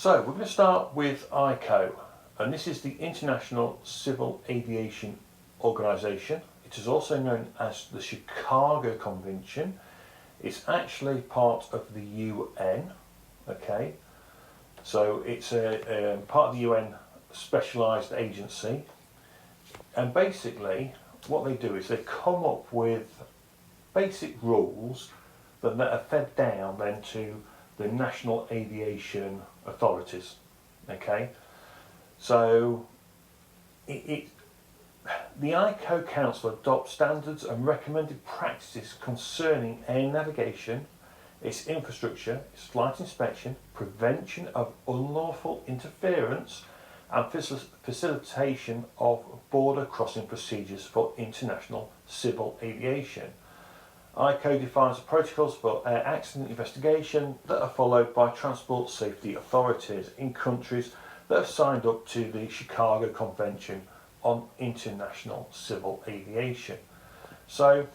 So we're going to start with ICAO, and this is the International Civil Aviation Organization. It is also known as the Chicago Convention. It's actually part of the UN, okay? So it's a part of the UN specialised agency, and basically what they do is they come up with basic rules that are fed down then to the national aviation authorities, okay? So the ICAO Council adopts standards and recommended practices concerning air navigation, its infrastructure, its flight inspection, prevention of unlawful interference, and facilitation of border crossing procedures for international civil aviation. ICAO defines the protocols for air accident investigation that are followed by transport safety authorities in countries that have signed up to the Chicago Convention on International Civil Aviation. So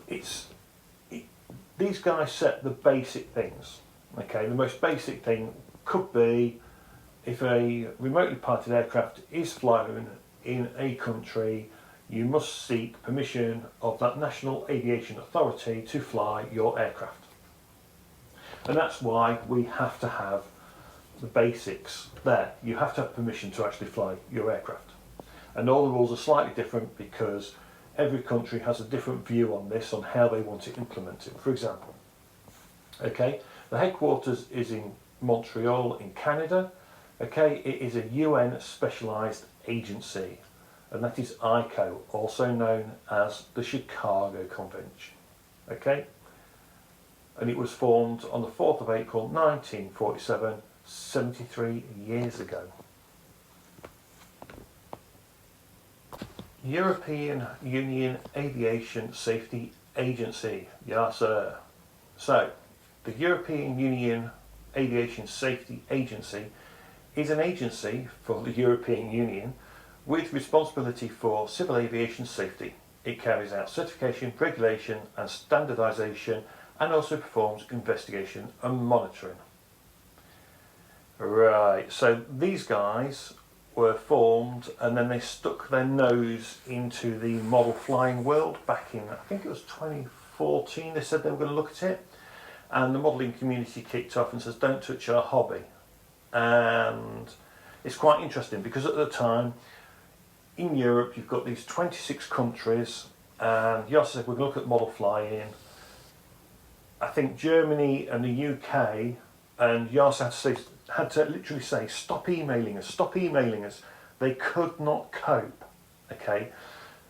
these guys set the basic things. Okay, the most basic thing could be if a remotely piloted aircraft is flown in a country, you must seek permission of that national aviation authority to fly your aircraft. And that's why we have to have the basics there. You have to have permission to actually fly your aircraft. And all the rules are slightly different because every country has a different view on this, on how they want to implement it. For example, okay, the headquarters is in Montreal in Canada. Okay, it is a UN specialised agency, and that is ICAO, also known as the Chicago Convention. Okay, and it was formed on the 4th of April 1947, 73 years ago. European Union Aviation Safety Agency, EASA. So, the European Union Aviation Safety Agency is an agency for the European Union with responsibility for civil aviation safety. It carries out certification, regulation and standardisation, and also performs investigation and monitoring. Right, so these guys were formed and then they stuck their nose into the model flying world back in, I think it was 2014, they said they were going to look at it, and the modelling community kicked off and says, don't touch our hobby. And it's quite interesting because at the time in Europe you've got these 26 countries, and EASA said we're going to look at model flying. I think Germany and the UK and EASA had to literally say, stop emailing us, stop emailing us. They could not cope. Okay,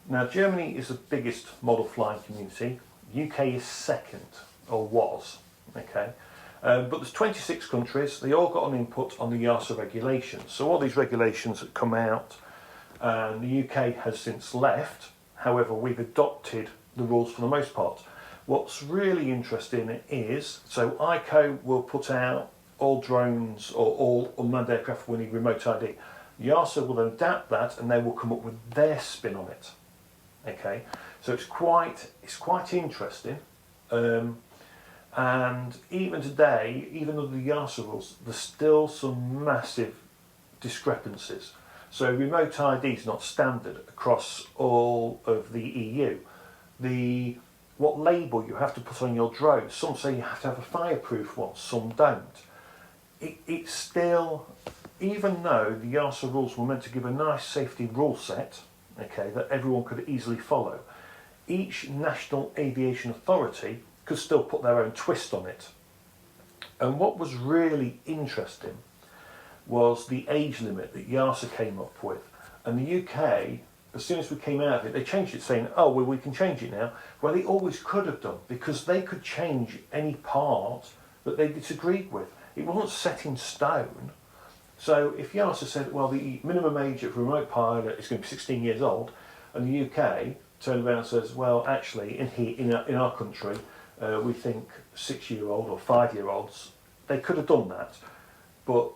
now Germany is the biggest model flying community, UK is second, or was. Okay, but there's 26 countries, they all got an input on the EASA regulations. So all these regulations that come out, and the UK has since left, however we've adopted the rules for the most part. What's really interesting is, so ICAO will put out all drones or all unmanned aircraft will need remote ID. EASA will then adapt that and they will come up with their spin on it. Okay, so it's quite interesting. And even today, even under the EASA rules, there's still some massive discrepancies. So remote ID is not standard across all of the EU. What label you have to put on your drone, some say you have to have a fireproof one, some don't. It's still, even though the EASA rules were meant to give a nice safety rule set, okay, that everyone could easily follow, each national aviation authority could still put their own twist on it. And what was really interesting was the age limit that EASA came up with. And the UK, as soon as we came out of it, they changed it saying, oh, well, we can change it now. Well, they always could have done, because they could change any part that they disagreed with. It wasn't set in stone. So if EASA said, well, the minimum age of a remote pilot is going to be 16 years old, and the UK turned around and says, well, actually, in our country, we think 6-year-old or 5-year-olds, they could have done that. But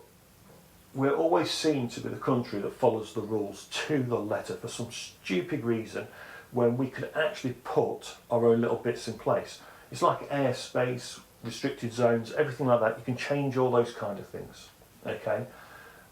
we're always seen to be the country that follows the rules to the letter for some stupid reason, when we could actually put our own little bits in place. It's like airspace, restricted zones, everything like that. You can change all those kind of things. Okay,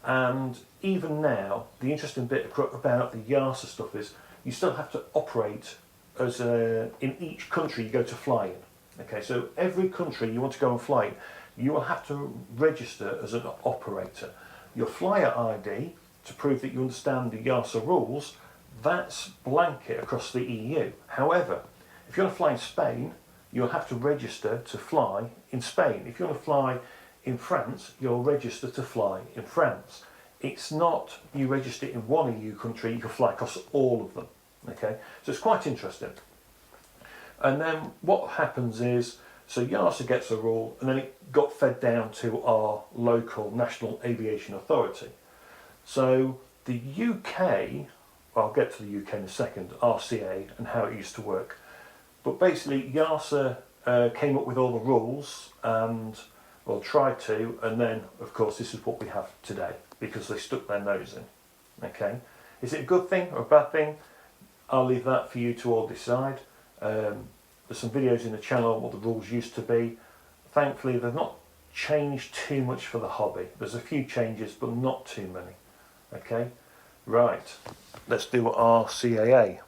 and even now, the interesting bit about the YASA stuff is you still have to operate as in each country you go to fly in. Okay, so every country you want to go and fly in, you will have to register as an operator. Your flyer ID, to prove that you understand the YASA rules, that's blanket across the EU. However, if you want to fly in Spain, you'll have to register to fly in Spain. If you want to fly in France, you'll register to fly in France. It's not you register in one EU country, you can fly across all of them. Okay, so it's quite interesting. And then what happens is, so YASA gets a rule, and then it got fed down to our local National Aviation Authority. So the UK, well, I'll get to the UK in a second, RCA, and how it used to work. But basically, YASA came up with all the rules, and, well, tried to, and then, of course, this is what we have today, because they stuck their nose in. Okay? Is it a good thing or a bad thing? I'll leave that for you to all decide. There's some videos in the channel on what the rules used to be. Thankfully, they've not changed too much for the hobby. There's a few changes, but not too many. Okay, right. Let's do our CAA.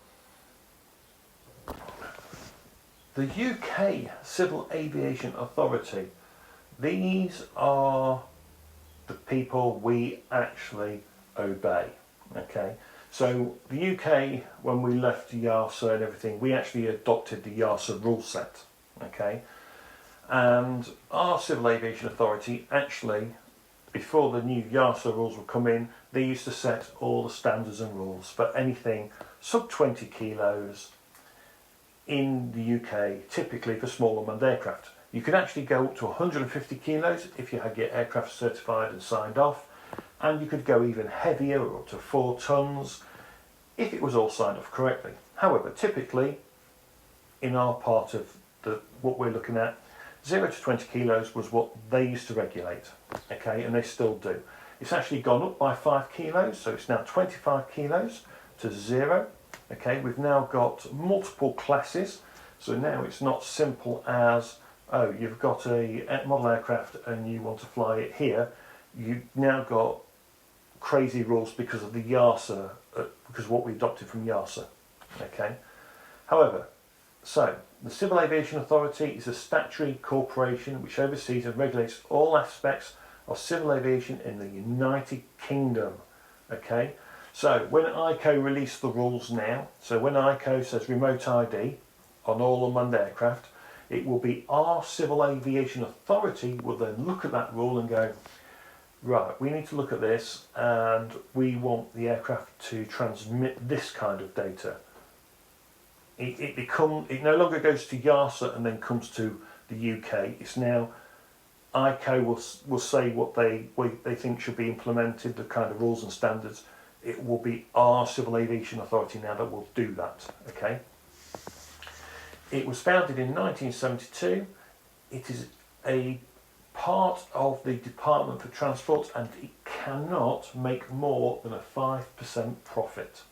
The UK Civil Aviation Authority. These are the people we actually obey. Okay. So the UK, when we left YASA and everything, we actually adopted the YASA rule set, okay? And our Civil Aviation Authority actually, before the new YASA rules would come in, they used to set all the standards and rules for anything sub 20 kilos in the UK, typically for small unmanned aircraft. You could actually go up to 150 kilos if you had your aircraft certified and signed off. And you could go even heavier, or up to 4 tons, if it was all signed off correctly. However, typically, in our part of what we're looking at, 0 to 20 kilos was what they used to regulate, okay, and they still do. It's actually gone up by 5 kilos, so it's now 25 kilos to 0, okay. We've now got multiple classes, so now it's not simple as, oh, you've got a model aircraft and you want to fly it here. You've now got crazy rules because of the YASA, because of what we adopted from YASA. Okay. However, so the Civil Aviation Authority is a statutory corporation which oversees and regulates all aspects of civil aviation in the United Kingdom. Okay. So when ICAO released the rules now, so when ICAO says remote ID on all unmanned aircraft, it will be our Civil Aviation Authority will then look at that rule and go, right, we need to look at this and we want the aircraft to transmit this kind of data. It no longer goes to YASA and then comes to the UK. It's now ICAO will say what they think should be implemented, the kind of rules and standards. It will be our Civil Aviation Authority now that will do that. Okay. It was founded in 1972. It is a part of the Department for Transport, and it cannot make more than a 5% profit.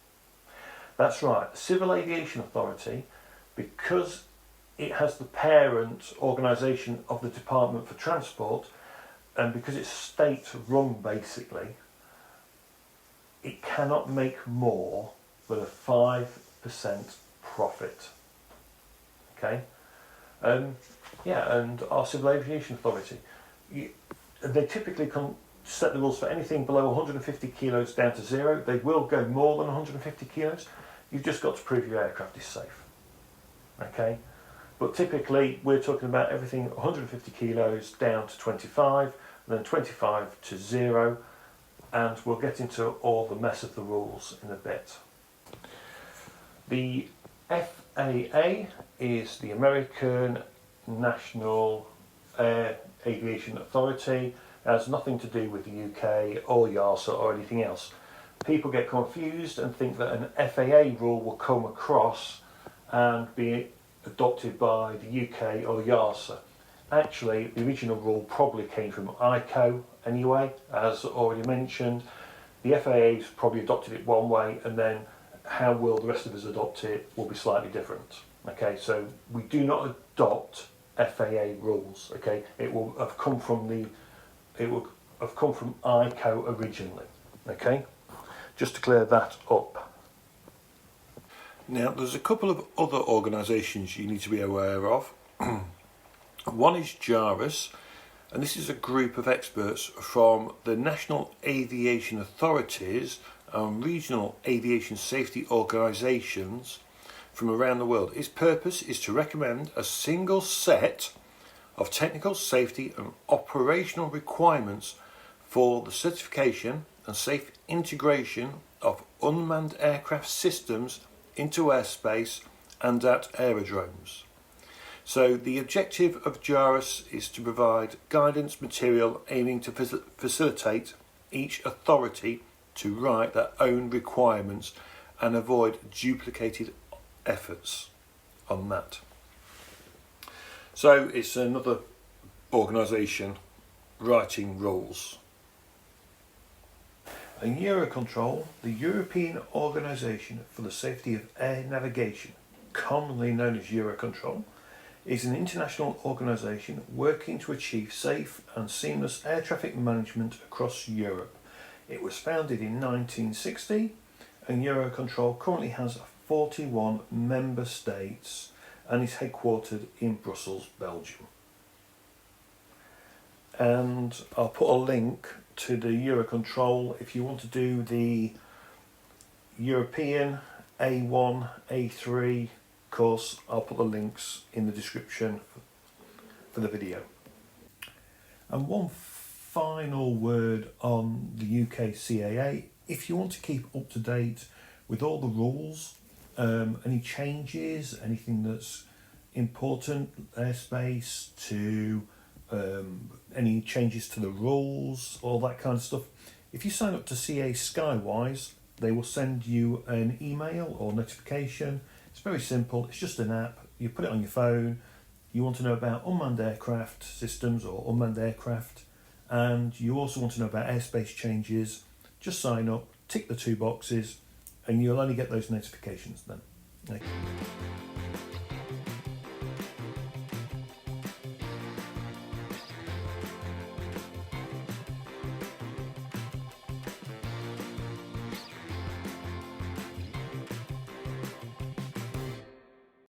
That's right, Civil Aviation Authority, because it has the parent organisation of the Department for Transport, and because it's state run basically, it cannot make more than a 5% profit. Okay? Yeah, and our Civil Aviation Authority, they typically set the rules for anything below 150 kilos down to 0. They will go more than 150 kilos. You've just got to prove your aircraft is safe. Okay? But typically we're talking about everything 150 kilos down to 25, and then 25 to 0, and we'll get into all the mess of the rules in a bit. The FAA is the American National Aviation Authority. It has nothing to do with the UK or YASA or anything else. People get confused and think that an FAA rule will come across and be adopted by the UK or YASA. Actually, the original rule probably came from ICAO anyway, as already mentioned. The FAA's probably adopted it one way, and then how will the rest of us adopt it will be slightly different. Okay, so we do not adopt FAA rules. Okay, it will have come from have come from ICO originally. Okay, just to clear that up. Now, there's a couple of other organisations you need to be aware of. One is JARUS, and this is a group of experts from the National Aviation Authorities and regional aviation safety organisations from around the world. Its purpose is to recommend a single set of technical safety and operational requirements for the certification and safe integration of unmanned aircraft systems into airspace and at aerodromes. So the objective of JARUS is to provide guidance material aiming to facilitate each authority to write their own requirements and avoid duplicated efforts on that. So it's another organisation writing rules. And Eurocontrol, the European Organisation for the Safety of Air Navigation, commonly known as Eurocontrol, is an international organisation working to achieve safe and seamless air traffic management across Europe. It was founded in 1960, and Eurocontrol currently has 41 member states and is headquartered in Brussels, Belgium. And I'll put a link to the Eurocontrol if you want to do the European A1, A3 course. I'll put the links in the description for the video. And one final word on the UK CAA. If you want to keep up to date with all the rules, any changes, anything that's important, airspace, to any changes to the rules, all that kind of stuff, if you sign up to CA Skywise, they will send you an email or notification. It's very simple. It's just an app. You put it on your phone. You want to know about unmanned aircraft systems or unmanned aircraft, and you also want to know about airspace changes. Just sign up, tick the 2 boxes, and you'll only get those notifications then. Okay.